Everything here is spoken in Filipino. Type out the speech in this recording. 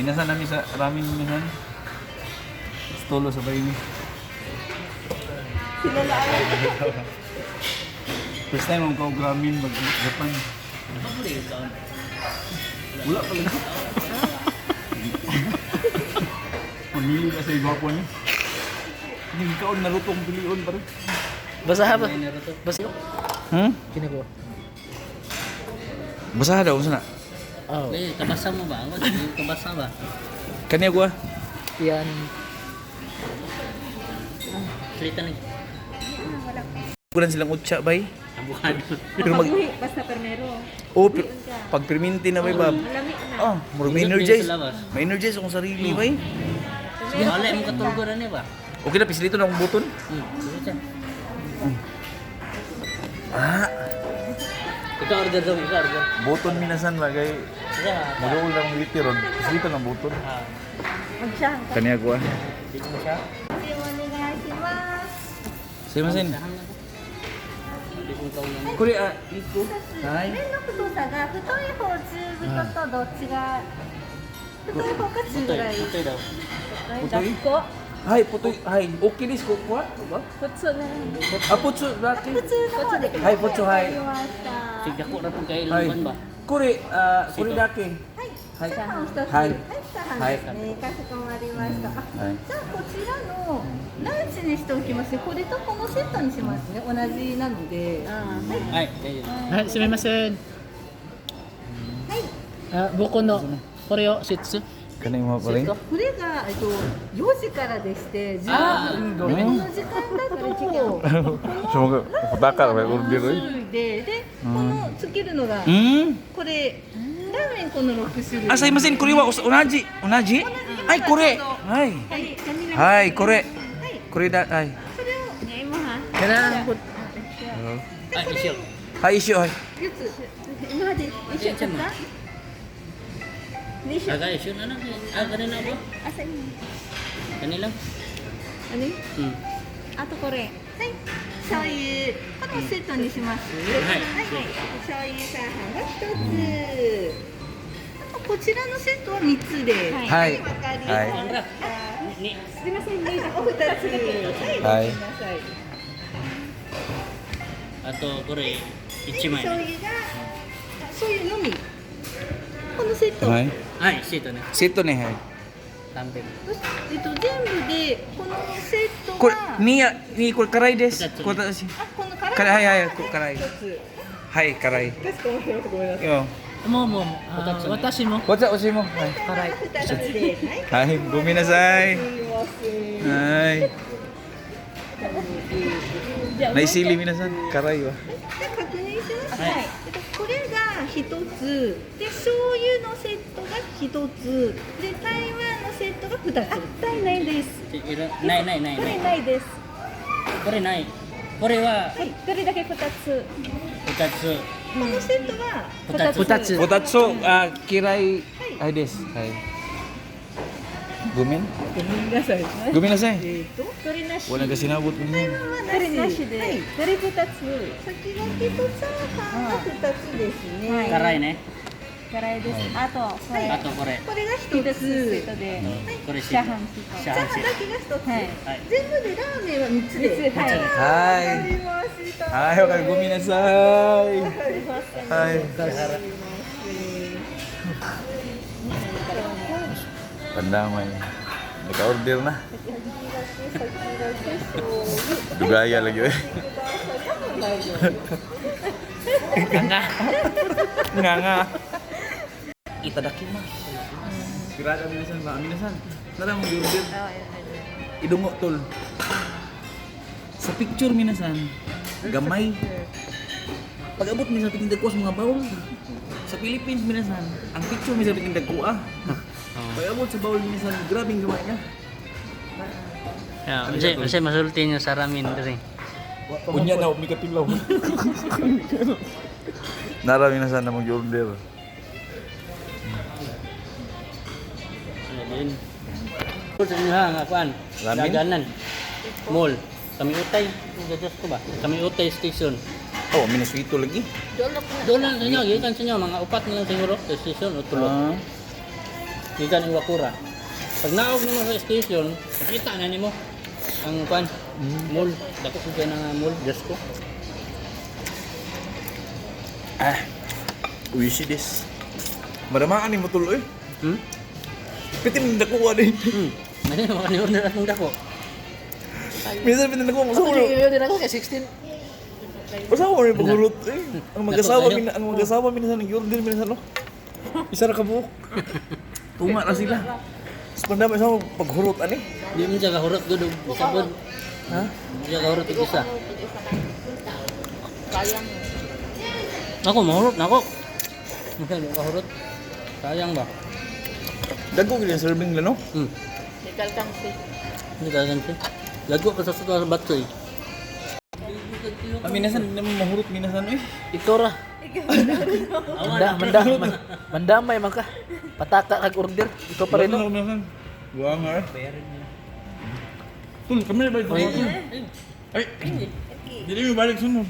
Minasan namin sa ramen minasan. Stolo sa bahay ni. First time ang kau ramen mag-Japan. Wala pala. Pamili ka sa iba ko ni. Hindi ka narutong pilion pa rin. Basaha ba? Basa. Kini ko. Basaha daw, sana. Oh. Eh, kabasa mo ba? Kabasa ba? Kanya ko Yan. Salita na. Kuran silang utsa bay. Abukado. Pero mag Basta permero. oh, pag perminti na bay bab. Malamig na. Oh, murag may energize. Sa labas. May energize akong sarili bay. Wala mo katulgo na niya ba? Okay na pisilito na akong buton. Sige siya. Ah, Ikaw order daw, ikaw order. buton minasan bagay. Sige ha. Magawal lang ang litiron. Pisilito ng buton. Ah, Magsyahan ka. Kanya ko dito mo siya. Say masin. Saan na? Dito mo ikaw yan. Kuri iko. Hai. 麺の太さが太い方中太とどっちが太い方か中ぐらい。 Ito daw. 太いこ。 Hai, putoy. Hai, okay this ko kuha. Ba? 普通ね。 Ah, putso dati. 普通の方で。はいこっちはいわかりました。 Sige ko na po kay Hai. Ilongban ba? Kuri, kuri dati. はい。チャーハン一つ。はいチャーハンですね。かしこまりました。あはい。じゃあこちらのランチにしておきます。これとこのセットにしますね。同じなので。はい。Ay, ayun. はい、すみません。僕のこれを説。 Kani mo pa rin? これが4時からでして10分この時間だと Semoga bakar may 種 order oi. 類でこのつけるのが これラーメンこの6種類 Ah, say masin kuri wa unaji. Unaji? Ay, kore. Hai. はいカニが Hai, kore. Kore da ai. それをね今は Kailangan po. Ay, isyo. Hai issue hai. 4つ今まで一緒だった一緒 Aga, isyo na lang. Ah, ganun na ba? 朝に Kanila? 何 Hmm. あとこれはい醤油このセットにしますはい醤油チャーハンが1つあとこちらのセットは3つではいわかりまはいしたNi. すみませんねお2つはいごはいめんなさい Ato, kore, 醤 ichimay. 油が醤油のみこのセット Hai. Ay, sito na. Sito ni hai. Tambing. 全部でこのセット Kore が ni kore karay des. Kore ta si. あこの辛い Karay hai karay. 1つ Hai karay. かしこまりましたごめんなさい Yo. もうもう、私も。 What's up usi mo? Hai. 辛い。 2つではい Hai, guminasay. すみません Hai. じゃあ Naisili minasan karay wa. じゃあ確認します。はいこれが一つ、で醤油のセットが一つ、で台湾のセットが二つ。あ、ないです。 Nay, nay, nay, これ nay. ないです。 Kore, nay. Kore wa, はい、これだけ二つ。 utatsu. このセットが二つ。 Potatso kiray ai des. Hai. Gumin? ごめんなさい。 Guminasay. これなし。 Wala ka sinabot mo. これなしで。はい、これ二つ。先がけとチャーハンが二つですね。 Karay ne. 辛いです。あと、こ Ato, kore. これが一つ。セットで。 Kore, チャーハン sito. チャーハンだ Shahan けが一つ。はい全部でラーメンは三つで。はい。 Hai. わかりました。 Hai, okay, guminasay. わかりました。 Hai. Pandamay. Naka-order na. Dugaya lagi eh. Nga. Itadakimasu. Kirada minasan ba? Minasan. Tara mo order. Idungo tol. Sa picture minasan. Gamay. Pag-abot mi sa pitindag ko sa mga bawol. Sa Philippines minasan. Ang picture mi sa pitindag ko Pag-abot sa bawol minasan. Grabing gamay niya. Kasi masulti nyo sa ramin diri. Unya na, may katilaw. Narami na sana mag-order. Ayun. Sa inyo ha, nga kuan. Ramin? Daganan. Mall. Kami utay. Gagas ko ba? Kami utay station. Oh, minaswito lagi. Doon lang sa inyo, gikan sa inyo, mga upat na lang siguro. Sa station o tulog. Gikan Iwakura. Pag naog nimo sa station, makita na nimo ang kuan mall. Dako ko kay nga mall, just ko. Wish this. Madamaan ni mo tuloy. Hmm? Pitin nakuha din. Ano mo kan order atong dako? Minsan pitin nakuha mo sa Ako ulo. din ako kay 16. Basta ako rin paghurot eh. Ang mag-asawa minsan nag-order minsan no. Isa ra ka buhok. Tunga na sila. Tapos pandamay sa paghurot ani. Di mo siya kahurot gud og sabon. Ha? Di siya kahurot og isa. Sayang. Ako mahurot na ako. Hindi kahurot. Sayang ba? Dago gid ang serving lang no. Dekal kang si. Hindi ka ganti. Lago ka sa batsoy. Minsan hindi naman mahurot minsan eh. Ikaw ra. Mandamay man ka. Pataka kag order. Ikaw pa rin no. Minsan. Buang nga. Tul, kami na balik sa tul. Ay, hindi mo balik sunod.